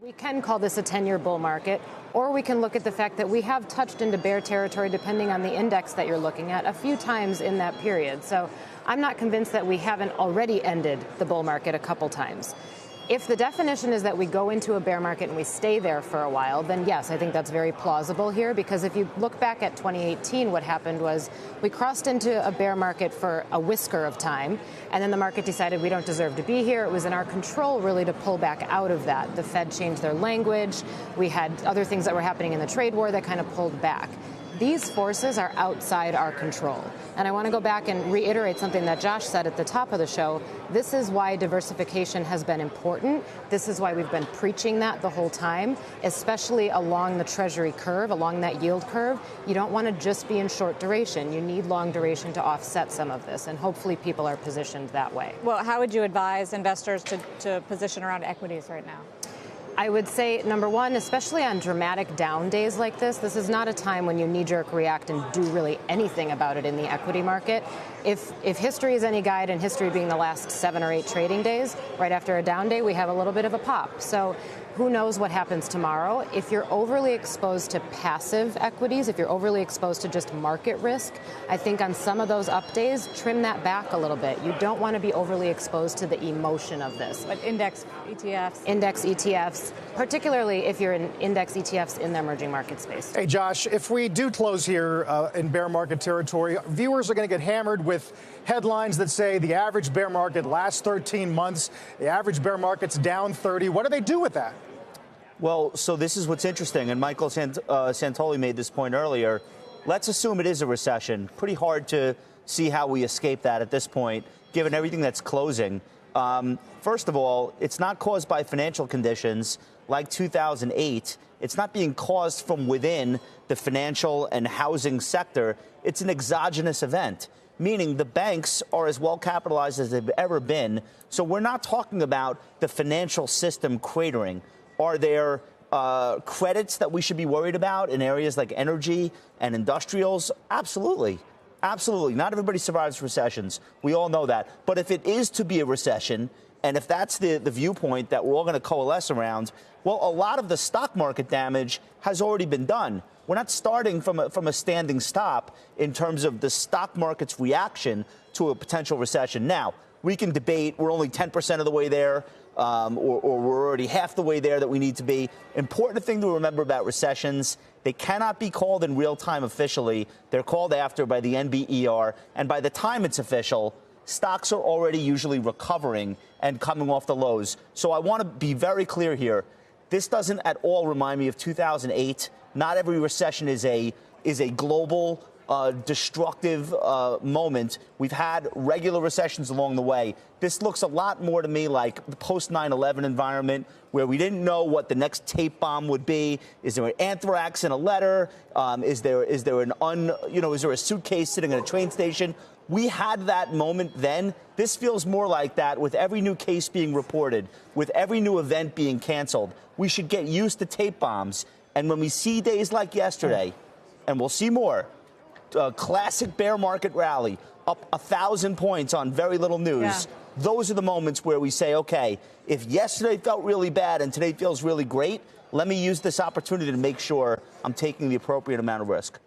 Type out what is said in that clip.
We can call this a 10-year bull market, or we can look at the fact that we have touched into bear territory, depending on the index that you're looking at, a few times in that period. So I'm not convinced that we haven't already ended the bull market a couple times. If the definition is that we go into a bear market and we stay there for a while, then yes, I think that's very plausible here, because if you look back at 2018, what happened was we crossed into a bear market for a whisker of time, and then the market decided we don't deserve to be here. It was in our control, really, to pull back out of that. The Fed changed their language. We had other things that were happening in the trade war that kind of pulled back. These forces are outside our control. And I want to go back and reiterate something that Josh said at the top of the show. This is why diversification has been important. This is why we've been preaching that the whole time, especially along the Treasury curve, along that yield curve. You don't want to just be in short duration. You need long duration to offset some of this, and hopefully people are positioned that way. Well, how would you advise investors to position around equities right now? I would say, number one, especially on dramatic down days like this is not a time when you knee-jerk react and do really anything about it in the equity market. If history is any guide, and history being the last 7 or 8 trading days, right after a down day, we have a little bit of a pop. So who knows what happens tomorrow? If you're overly exposed to passive equities, if you're overly exposed to just market risk, I think on some of those up days, trim that back a little bit. You don't want to be overly exposed to the emotion of this. But index ETFs? Index ETFs, particularly if you're in index ETFs in the emerging market space. Hey, Josh, if we do close here in bear market territory, viewers are going to get hammered with headlines that say the average bear market lasts 13 months, the average bear market's down 30. What do they do with that? Well, so this is what's interesting, and Michael Santoli made this point earlier. Let's assume it is a recession. Pretty hard to see how we escape that at this point, given everything that's closing. First of all, it's not caused by financial conditions like 2008. It's not being caused from within the financial and housing sector. It's an exogenous event, meaning the banks are as well capitalized as they've ever been. So we're not talking about the financial system cratering. Are there credits that we should be worried about in areas like energy and industrials? Absolutely. Absolutely. Not everybody survives recessions. We all know that. But if it is to be a recession, and if that's the viewpoint that we're all going to coalesce around, well, a lot of the stock market damage has already been done. We're not starting from a standing stop in terms of the stock market's reaction to a potential recession. Now, we can debate we're only 10% of the way there. Or we're already half the way there that we need to be. Important thing to remember about recessions, they cannot be called in real time officially. They're called after by the NBER. And by the time it's official, stocks are already usually recovering and coming off the lows. So I want to be very clear here. This doesn't at all remind me of 2008. Not every recession is a global destructive moment. We've had regular recessions along the way. This looks a lot more to me like the post 9/11 environment, where we didn't know what the next tape bomb would be. Is there an anthrax in a letter? Is there a suitcase sitting at a train station? We had that moment then. This feels more like that with every new case being reported, with every new event being canceled. We should get used to tape bombs. And when we see days like yesterday, and we'll see more, classic bear market rally, up 1,000 points on very little news. Yeah. Those are the moments where we say, okay, if yesterday felt really bad and today feels really great, let me use this opportunity to make sure I'm taking the appropriate amount of risk.